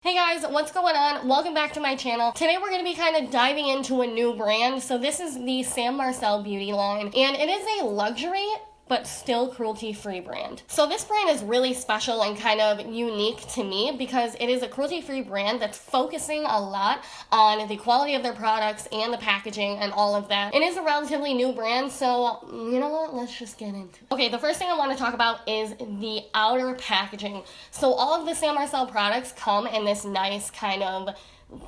Hey guys, what's going on? Welcome back to my channel. Today we're going to be kind of diving into a new brand. So this is the Sam Marcel beauty line, and it is a luxury but still cruelty-free brand. So this brand is really special and kind of unique to me because it is a cruelty-free brand that's focusing a lot on the quality of their products and the packaging and all of that. It is a relatively new brand, so you know what? Let's just get into it. Okay, the first thing I want to talk about is the outer packaging. So all of the Sam Marcel products come in this nice kind of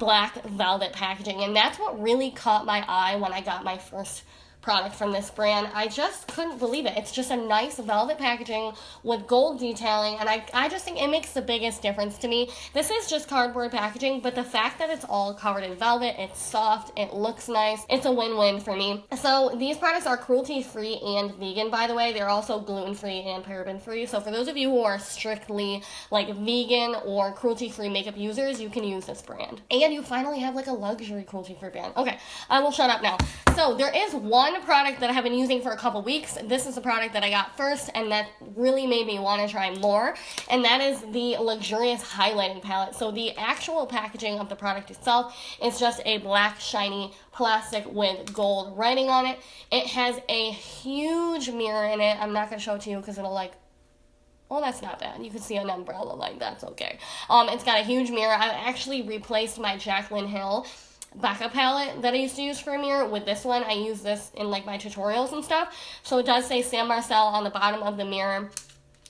black velvet packaging, and that's what really caught my eye when I got my first product from this brand. I just couldn't believe it. It's just a nice velvet packaging with gold detailing, and I just think it makes the biggest difference to me. This is just cardboard packaging, but the fact that it's all covered in velvet, it's soft, it looks nice, it's a win-win for me. So these products are cruelty-free and vegan, by the way. They're also gluten-free and paraben-free. So for those of you who are strictly like vegan or cruelty-free makeup users, you can use this brand. And you finally have like a luxury cruelty-free brand. Okay, I will shut up now. So there is one product that I have been using for a couple weeks. This is the product that I got first, and that really made me want to try more, and that is the Luxurious Highlighting Palette. So the actual packaging of the product itself is just a black shiny plastic with gold writing on it. It has a huge mirror in it. I'm not going to show it to you because it'll like, well, that's not bad. You can see an umbrella, like that's okay. It's got a huge mirror. I actually replaced my Jaclyn Hill backup palette that I used to use for a mirror with this one. I use this in like my tutorials and stuff. So it does say Sam Marcel on the bottom of the mirror.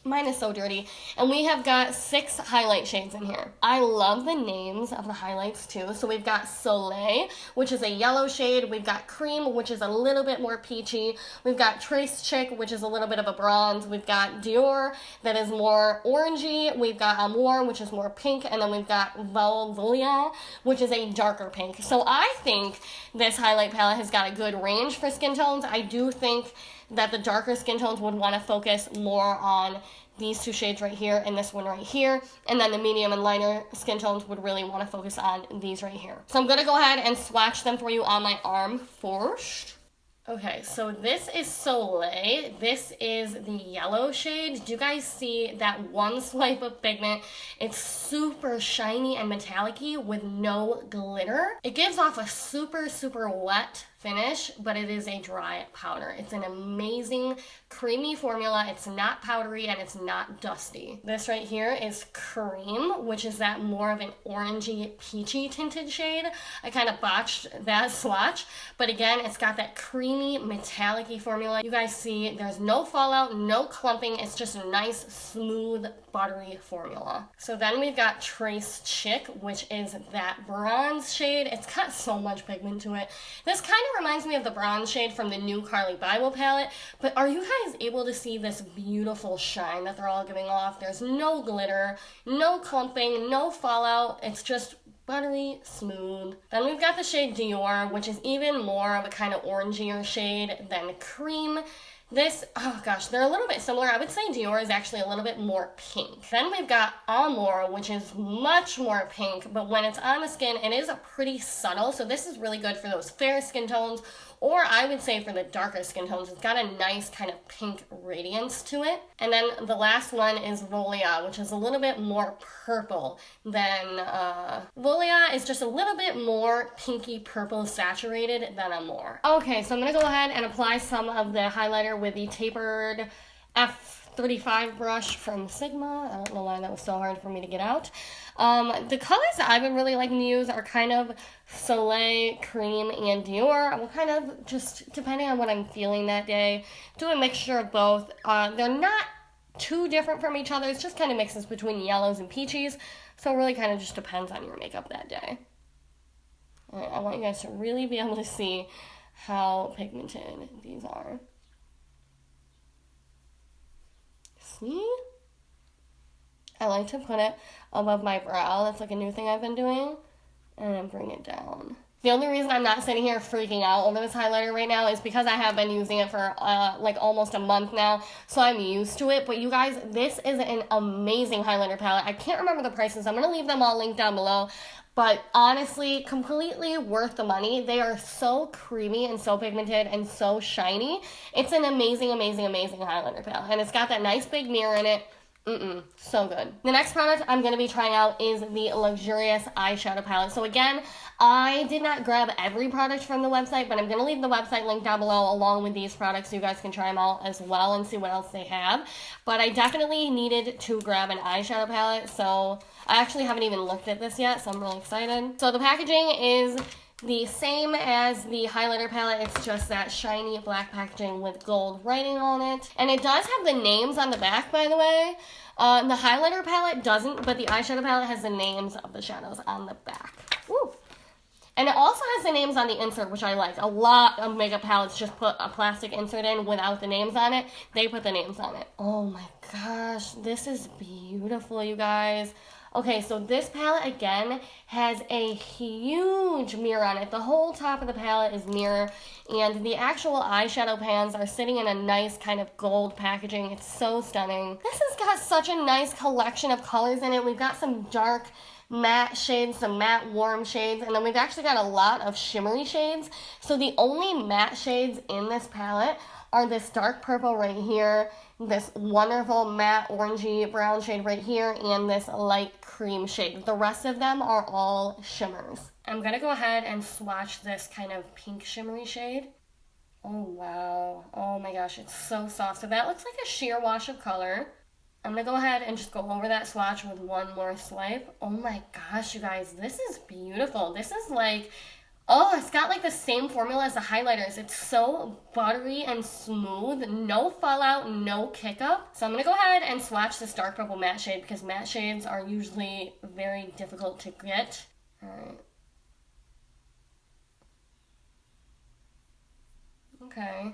Mine is so dirty. And we have got 6 highlight shades in here. I love the names of the highlights too. So we've got Soleil, which is a yellow shade. We've got Cream, which is a little bit more peachy. We've got Trace Chick, which is a little bit of a bronze. We've got Dior, that is more orangey. We've got Amour, which is more pink. And then we've got Volia, which is a darker pink. So I think this highlight palette has got a good range for skin tones. I do think that the darker skin tones would want to focus more on these 2 shades right here and this one right here, and then the medium and lighter skin tones would really want to focus on these right here. So I'm going to go ahead and swatch them for you on my arm first. Okay, so this is Soleil. This is the yellow shade. Do you guys see that one swipe of pigment? It's super shiny and metallic-y with no glitter. It gives off a super, super wet finish, but it is a dry powder. It's an amazing creamy formula. It's not powdery and it's not dusty. This right here is Cream, which is that more of an orangey peachy tinted shade. I kind of botched that swatch, but again, it's got that creamy metallic-y formula. You guys see there's no fallout, no clumping. It's just a nice, smooth, buttery formula. So then we've got Trace Chick, which is that bronze shade. It's got so much pigment to it. This kind of reminds me of the bronze shade from the new Carly Bible palette, but are you guys able to see this beautiful shine that they're all giving off? There's no glitter, no clumping, no fallout. It's just buttery smooth. Then we've got the shade Dior, which is even more of a kind of orangier shade than Cream. This, oh gosh, they're a little bit similar. I would say Dior is actually a little bit more pink. Then we've got Amour, which is much more pink, but when it's on the skin, it is a pretty subtle. So this is really good for those fair skin tones, or I would say for the darker skin tones. It's got a nice kind of pink radiance to it. And then the last one is Volia, which is a little bit more purple than, Volia is just a little bit more pinky purple saturated than Amour. Okay, so I'm gonna go ahead and apply some of the highlighter with the tapered F35 brush from Sigma. I don't know why that was so hard for me to get out. The colors that I've been really liking to use are kind of Soleil, Cream, and Dior. I will kind of just, depending on what I'm feeling that day, do a mixture of both. They're not too different from each other. It's just kind of mixes between yellows and peaches. So it really kind of just depends on your makeup that day. All right, I want you guys to really be able to see how pigmented these are. See? I like to put it above my brow. That's like a new thing I've been doing. And then bring it down. The only reason I'm not sitting here freaking out over this highlighter right now is because I have been using it for like almost a month now. So I'm used to it. But you guys, this is an amazing highlighter palette. I can't remember the prices. I'm going to leave them all linked down below. But honestly, completely worth the money. They are so creamy and so pigmented and so shiny. It's an amazing, amazing, amazing highlighter palette. And it's got that nice big mirror in it. So good. The next product I'm going to be trying out is the Luxurious Eyeshadow Palette. So again, I did not grab every product from the website, but I'm going to leave the website link down below along with these products so you guys can try them out as well and see what else they have. But I definitely needed to grab an eyeshadow palette, so I actually haven't even looked at this yet, so I'm really excited. So the packaging is the same as the highlighter palette. It's just that shiny black packaging with gold writing on it. And it does have the names on the back, by the way. The highlighter palette doesn't, but the eyeshadow palette has the names of the shadows on the back. Woo. And it also has the names on the insert, which I like. A lot of makeup palettes just put a plastic insert in without the names on it. They put the names on it. Oh my gosh, this is beautiful, you guys. Okay, so this palette, again, has a huge mirror on it. The whole top of the palette is mirror, and the actual eyeshadow pans are sitting in a nice kind of gold packaging. It's so stunning. This has got such a nice collection of colors in it. We've got some dark matte shades, some matte warm shades, and then we've actually got a lot of shimmery shades. So the only matte shades in this palette are this dark purple right here, this wonderful matte orangey brown shade right here, and this light cream shade. The rest of them are all shimmers. I'm going to go ahead and swatch this kind of pink shimmery shade. Oh wow, oh my gosh, it's so soft. So that looks like a sheer wash of color. I'm going to go ahead and just go over that swatch with one more swipe. Oh my gosh, you guys, this is beautiful. This is like, oh, it's got like the same formula as the highlighters. It's so buttery and smooth. No fallout, no kick up. So I'm going to go ahead and swatch this dark purple matte shade because matte shades are usually very difficult to get. All right. Okay.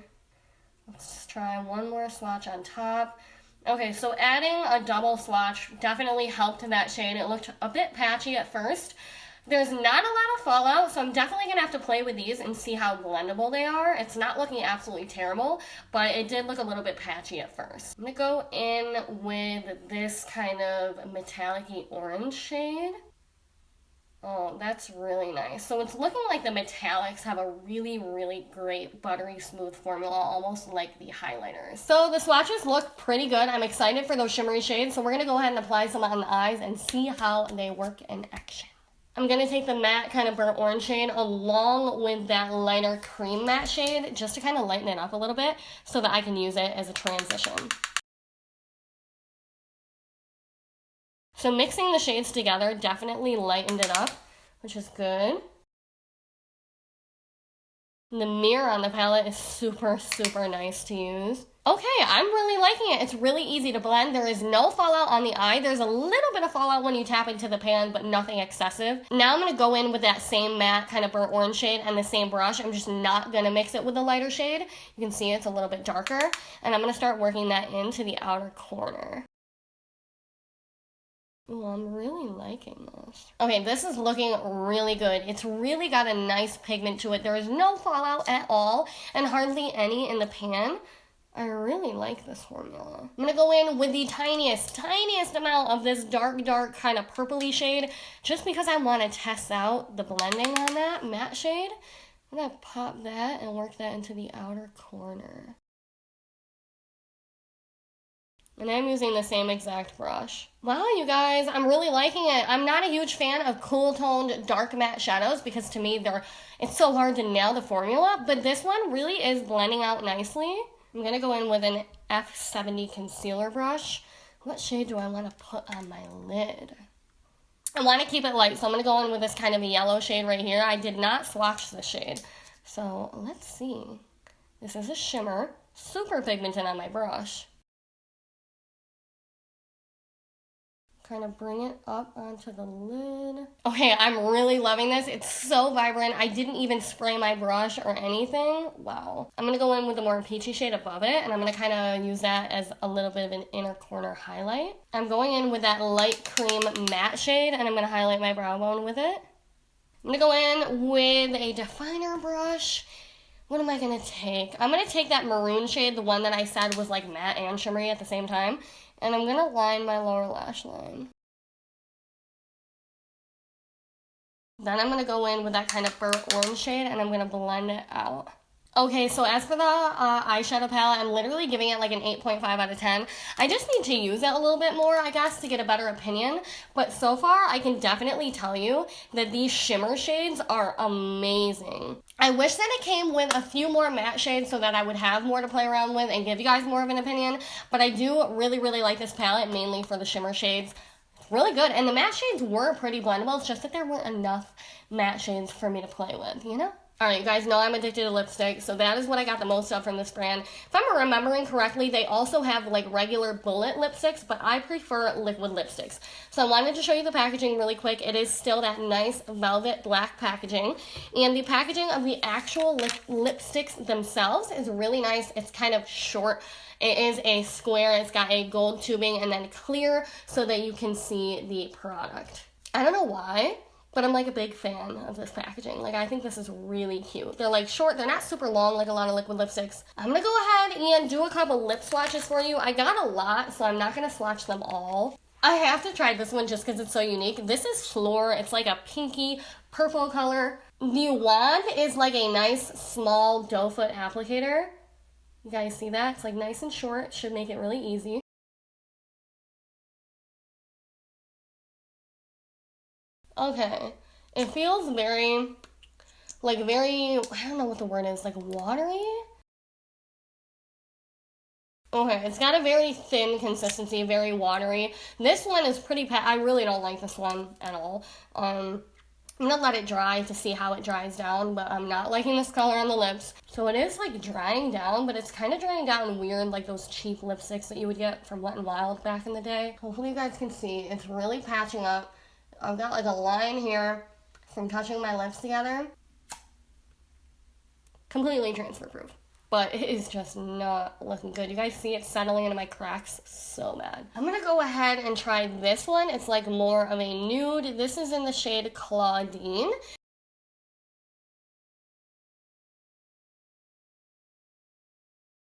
Let's try one more swatch on top. Okay, so adding a double swatch definitely helped that shade. It looked a bit patchy at first. There's not a lot of fallout, so I'm definitely going to have to play with these and see how blendable they are. It's not looking absolutely terrible, but it did look a little bit patchy at first. I'm going to go in with this kind of metallic-y orange shade. Oh, that's really nice. So it's looking like the metallics have a really, really great buttery smooth formula, almost like the highlighters. So the swatches look pretty good. I'm excited for those shimmery shades, so we're going to go ahead and apply some on the eyes and see how they work in action. I'm going to take the matte kind of burnt orange shade along with that lighter cream matte shade just to kind of lighten it up a little bit so that I can use it as a transition. So mixing the shades together definitely lightened it up, which is good. The mirror on the palette is super, super nice to use. Okay, I'm really liking it. It's really easy to blend. There is no fallout on the eye. There's a little bit of fallout when you tap into the pan, but nothing excessive. Now I'm going to go in with that same matte kind of burnt orange shade and the same brush. I'm just not going to mix it with the lighter shade. You can see it's a little bit darker. And I'm going to start working that into the outer corner. Ooh, I'm really liking this. Okay, this is looking really good. It's really got a nice pigment to it. There is no fallout at all and hardly any in the pan. I really like this formula. I'm going to go in with the tiniest amount of this dark kind of purpley shade just because I want to test out the blending on that matte shade. I'm going to pop that and work that into the outer corner. And I'm using the same exact brush. Wow, you guys, I'm really liking it. I'm not a huge fan of cool toned dark matte shadows because to me it's so hard to nail the formula, but this one really is blending out nicely. I'm gonna go in with an F70 concealer brush. What shade do I want to put on my lid? I want to keep it light, so I'm gonna go in with this kind of a yellow shade right here. I did not swatch this shade. So let's see. This is a shimmer, super pigmented on my brush. Kind of bring it up onto the lid. Okay, I'm really loving this. It's so vibrant. I didn't even spray my brush or anything. Wow. I'm going to go in with the more peachy shade above it, and I'm going to kind of use that as a little bit of an inner corner highlight. I'm going in with that light cream matte shade, and I'm going to highlight my brow bone with it. I'm going to go in with a definer brush. What am I going to take? I'm going to take that maroon shade, the one that I said was like matte and shimmery at the same time. And I'm going to line my lower lash line. Then I'm going to go in with that kind of burnt orange shade and I'm going to blend it out. Okay, so as for the eyeshadow palette, I'm literally giving it like an 8.5 out of 10. I just need to use it a little bit more, I guess, to get a better opinion. But so far, I can definitely tell you that these shimmer shades are amazing. I wish that it came with a few more matte shades so that I would have more to play around with and give you guys more of an opinion. But I do really, really like this palette, mainly for the shimmer shades. Really good. And the matte shades were pretty blendable. It's just that there weren't enough matte shades for me to play with, you know? Alright, you guys know I'm addicted to lipstick, so that is what I got the most of from this brand. If I'm remembering correctly, they also have like regular bullet lipsticks, but I prefer liquid lipsticks. So I wanted to show you the packaging really quick. It is still that nice velvet black packaging, and the packaging of the actual lipsticks themselves is really nice. It's kind of short. It is a square. It's got a gold tubing and then clear so that you can see the product. I don't know why, but I'm like a big fan of this packaging. Like, I think this is really cute. They're like short, they're not super long like a lot of liquid lipsticks. I'm gonna go ahead and do a couple lip swatches for you. I got a lot, so I'm not gonna swatch them all. I have to try this one just because it's so unique. This is Floor. It's like a pinky purple color. The wand is like a nice small doe foot applicator. You guys see that? It's like nice and short. Should make it really easy. Okay, it feels very, I don't know what the word is, like watery? Okay, it's got a very thin consistency, very watery. This one is pretty I really don't like this one at all. I'm gonna let it dry to see how it dries down, but I'm not liking this color on the lips. So it is like drying down, but it's kind of drying down weird, like those cheap lipsticks that you would get from Wet n Wild back in the day. Hopefully you guys can see, it's really patching up. I've got like a line here from touching my lips together. Completely transfer proof. But it is just not looking good. You guys see it settling into my cracks so bad. I'm gonna go ahead and try this one. It's like more of a nude. This is in the shade Claudine.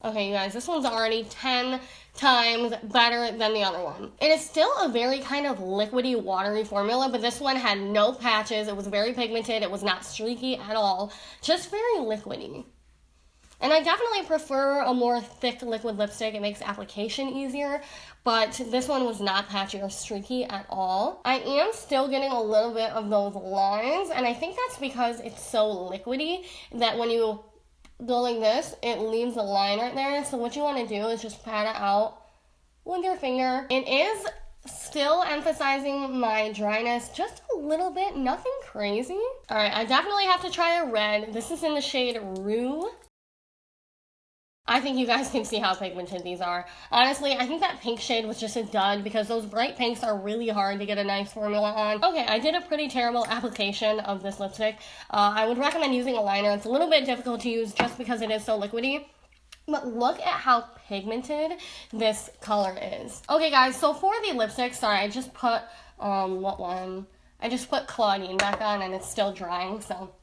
Okay, you guys, this one's already 10 times better than the other one. It is still a very kind of liquidy, watery formula, but this one had no patches. It was very pigmented. It was not streaky at all. Just very liquidy. And I definitely prefer a more thick liquid lipstick. It makes application easier, but this one was not patchy or streaky at all. I am still getting a little bit of those lines, and I think that's because it's so liquidy that when you go like this, it leaves a line right there. So what you want to do is just pat it out with your finger. It is still emphasizing my dryness just a little bit, nothing crazy. All right, I definitely have to try a red. This is in the shade Rue. I think you guys can see how pigmented these are. Honestly, I think that pink shade was just a dud because those bright pinks are really hard to get a nice formula on. Okay, I did a pretty terrible application of this lipstick. I would recommend using a liner. It's a little bit difficult to use just because it is so liquidy. But look at how pigmented this color is. Okay, guys, so for the lipstick, sorry, I just put, what one? I just put Claudine back on and it's still drying, so.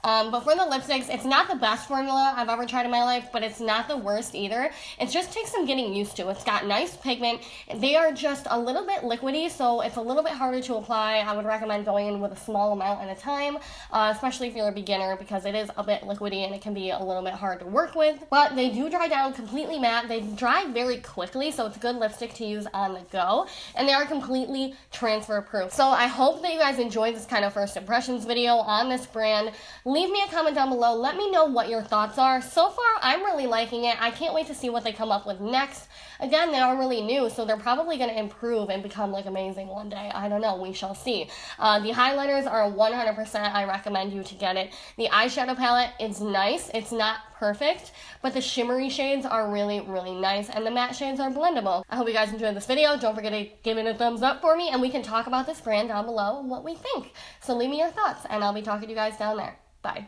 But for the lipsticks, it's not the best formula I've ever tried in my life, but it's not the worst either. It just takes some getting used to. It's got nice pigment. They are just a little bit liquidy, so it's a little bit harder to apply. I would recommend going in with a small amount at a time, especially if you're a beginner, because it is a bit liquidy and it can be a little bit hard to work with. But they do dry down completely matte. They dry very quickly, so it's a good lipstick to use on the go, and they are completely transfer proof. So I hope that you guys enjoyed this kind of first impressions video on this brand. Leave me a comment down below. Let me know what your thoughts are. So far, I'm really liking it. I can't wait to see what they come up with next. Again, they are really new, so they're probably going to improve and become like amazing one day. I don't know. We shall see. The highlighters are 100%. I recommend you to get it. The eyeshadow palette is nice. It's not perfect, but the shimmery shades are really, really nice, and the matte shades are blendable. I hope you guys enjoyed this video. Don't forget to give it a thumbs up for me, and we can talk about this brand down below and what we think. So leave me your thoughts, and I'll be talking to you guys down there. Bye.